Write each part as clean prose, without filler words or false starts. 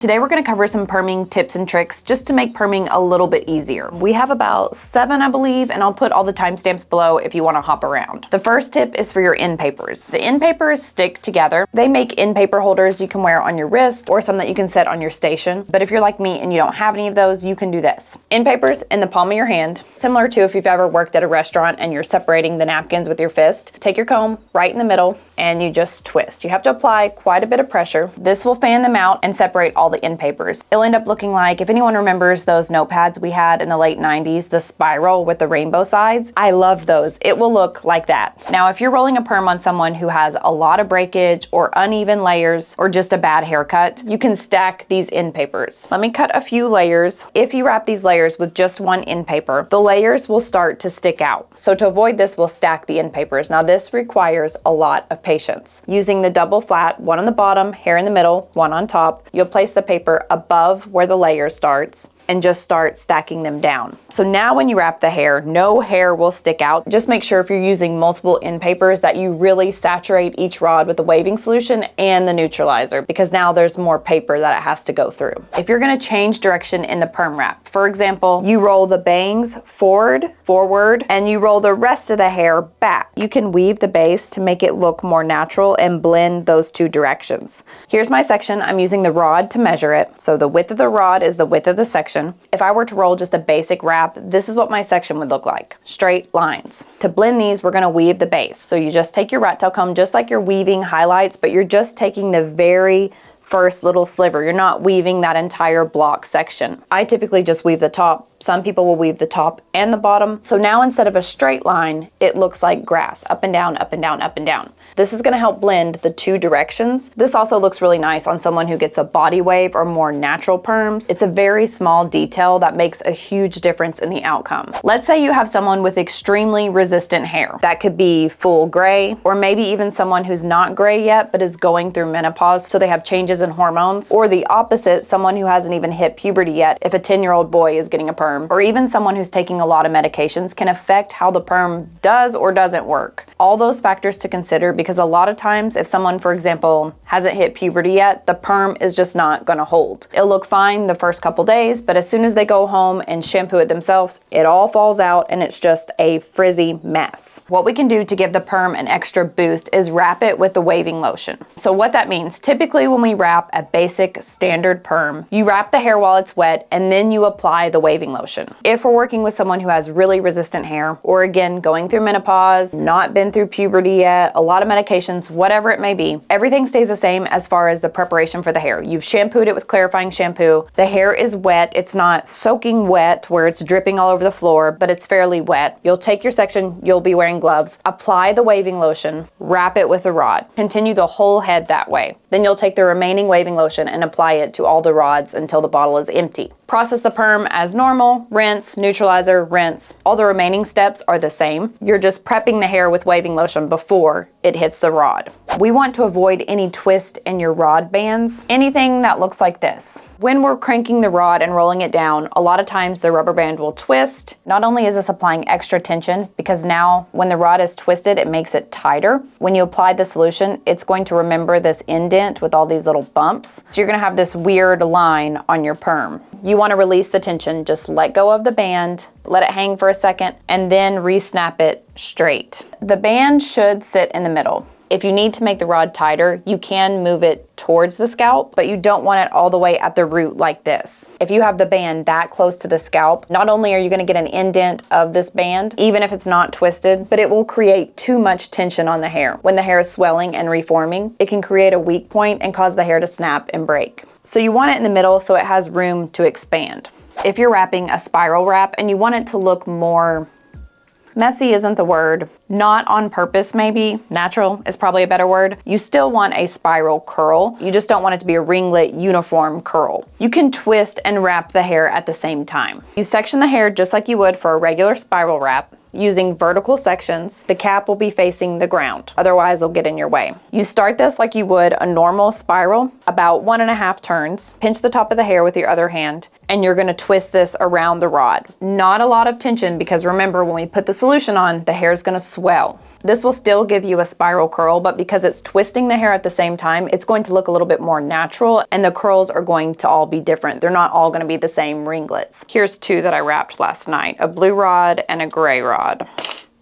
Today we're going to cover some perming tips and tricks just to make perming a little bit easier. We have about 7, I believe, and I'll put all the timestamps below if you want to hop around. The first tip is for your end papers. The end papers stick together. They make end paper holders you can wear on your wrist or some that you can set on your station. But if you're like me and you don't have any of those, you can do this. End papers in the palm of your hand, similar to if you've ever worked at a restaurant and you're separating the napkins with your fist. Take your comb right in the middle and you just twist. You have to apply quite a bit of pressure. This will fan them out and separate all the end papers. It'll end up looking like, if anyone remembers those notepads we had in the late 90s, the spiral with the rainbow sides, I loved those. It will look like that. Now, if you're rolling a perm on someone who has a lot of breakage or uneven layers or just a bad haircut, you can stack these end papers. Let me cut a few layers. If you wrap these layers with just one end paper, the layers will start to stick out. So to avoid this, we'll stack the end papers. Now this requires a lot of patience. Using the double flat, one on the bottom, hair in the middle, one on top, you'll place the paper above where the layer starts and just start stacking them down. So now when you wrap the hair, no hair will stick out. Just make sure if you're using multiple end papers that you really saturate each rod with the waving solution and the neutralizer, because now there's more paper that it has to go through. If you're gonna change direction in the perm wrap, for example, you roll the bangs forward, and you roll the rest of the hair back. You can weave the base to make it look more natural and blend those two directions. Here's my section. I'm using the rod to measure it. So the width of the rod is the width of the section. If I were to roll just a basic wrap, this is what my section would look like. Straight lines. To blend these, we're gonna weave the base. So you just take your rat tail comb just like you're weaving highlights, but you're just taking the very first little sliver. You're not weaving that entire block section. I typically just weave the top. Some people will weave the top and the bottom. So now instead of a straight line, it looks like grass, up and down, up and down, up and down. This is gonna help blend the two directions. This also looks really nice on someone who gets a body wave or more natural perms. It's a very small detail that makes a huge difference in the outcome. Let's say you have someone with extremely resistant hair. That could be full gray, or maybe even someone who's not gray yet, but is going through menopause, so they have changes in hormones. Or the opposite, someone who hasn't even hit puberty yet, if a 10-year-old boy is getting a perm, or even someone who's taking a lot of medications, can affect how the perm does or doesn't work. All those factors to consider, because a lot of times if someone, for example, hasn't hit puberty yet, the perm is just not gonna hold. It'll look fine the first couple days, but as soon as they go home and shampoo it themselves, it all falls out and it's just a frizzy mess. What we can do to give the perm an extra boost is wrap it with the waving lotion. So what that means, typically when we wrap a basic standard perm, you wrap the hair while it's wet and then you apply the waving lotion. If we're working with someone who has really resistant hair, or again, going through menopause, not been through puberty yet, a lot of medications, whatever it may be, everything stays the same as far as the preparation for the hair. You've shampooed it with clarifying shampoo. The hair is wet. It's not soaking wet where it's dripping all over the floor, but it's fairly wet. You'll take your section, you'll be wearing gloves, apply the waving lotion, wrap it with a rod. Continue the whole head that way. Then you'll take the remaining waving lotion and apply it to all the rods until the bottle is empty. Process the perm as normal, rinse, neutralizer, rinse. All the remaining steps are the same. You're just prepping the hair with waving lotion before it hits the rod. We want to avoid any twist in your rod bands, anything that looks like this. When we're cranking the rod and rolling it down, a lot of times the rubber band will twist. Not only is this applying extra tension, because now when the rod is twisted, it makes it tighter. When you apply the solution, it's going to remember this indent with all these little bumps. So you're gonna have this weird line on your perm. You wanna release the tension, just let go of the band, let it hang for a second, and then re-snap it straight. The band should sit in the middle. If you need to make the rod tighter, you can move it towards the scalp, but you don't want it all the way at the root like this. If you have the band that close to the scalp, not only are you gonna get an indent of this band, even if it's not twisted, but it will create too much tension on the hair. When the hair is swelling and reforming, it can create a weak point and cause the hair to snap and break. So you want it in the middle so it has room to expand. If you're wrapping a spiral wrap and you want it to look more messy isn't the word, not on purpose maybe, natural is probably a better word, you still want a spiral curl. You just don't want it to be a ringlet uniform curl. You can twist and wrap the hair at the same time. You section the hair just like you would for a regular spiral wrap. using vertical sections. The cap will be facing the ground, otherwise it'll get in your way. You start this like you would a normal spiral, about 1.5 turns. Pinch the top of the hair with your other hand, and you're gonna twist this around the rod. Not a lot of tension, because remember, when we put the solution on, the hair is gonna swell. This will still give you a spiral curl, but because it's twisting the hair at the same time, it's going to look a little bit more natural, and the curls are going to all be different. They're not all gonna be the same ringlets. Here's 2 that I wrapped last night, a blue rod and a gray rod.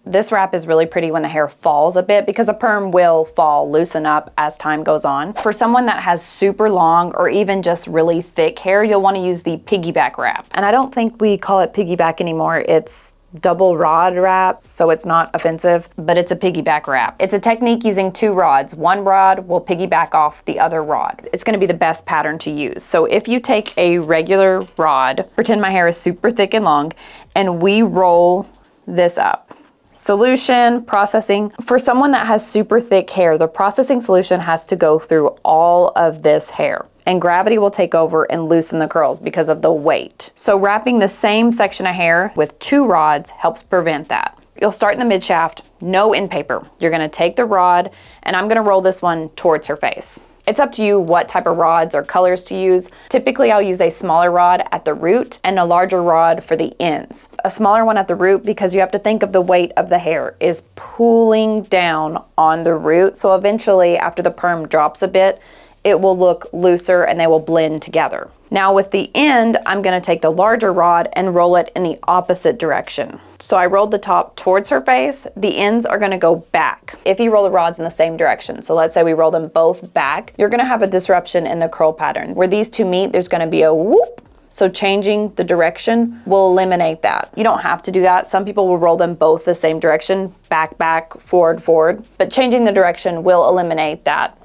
This wrap is really pretty when the hair falls a bit, because a perm will fall, loosen up as time goes on. For someone that has super long or even just really thick hair, you'll want to use the piggyback wrap. And I don't think we call it piggyback anymore. It's double rod wrap, so it's not offensive, but it's a piggyback wrap. It's a technique using 2 rods. One rod will piggyback off the other rod. It's gonna be the best pattern to use. So if you take a regular rod, pretend my hair is super thick and long, and we roll this up. Solution, processing. For someone that has super thick hair, the processing solution has to go through all of this hair, and gravity will take over and loosen the curls because of the weight. So wrapping the same section of hair with 2 rods helps prevent that. You'll start in the mid shaft, no end paper. You're gonna take the rod, and I'm gonna roll this one towards her face. It's up to you what type of rods or colors to use. Typically, I'll use a smaller rod at the root and a larger rod for the ends. A smaller one at the root, because you have to think of the weight of the hair is pulling down on the root. So eventually, after the perm drops a bit, it will look looser and they will blend together. Now with the end, I'm gonna take the larger rod and roll it in the opposite direction. So I rolled the top towards her face, the ends are gonna go back. If you roll the rods in the same direction, so let's say we roll them both back, you're gonna have a disruption in the curl pattern. Where these 2 meet, there's gonna be a whoop. So changing the direction will eliminate that. You don't have to do that. Some people will roll them both the same direction, back, back, forward, forward. But changing the direction will eliminate that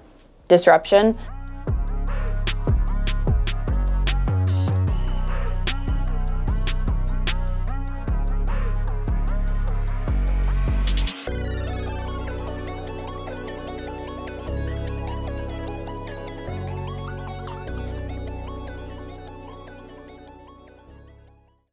disruption.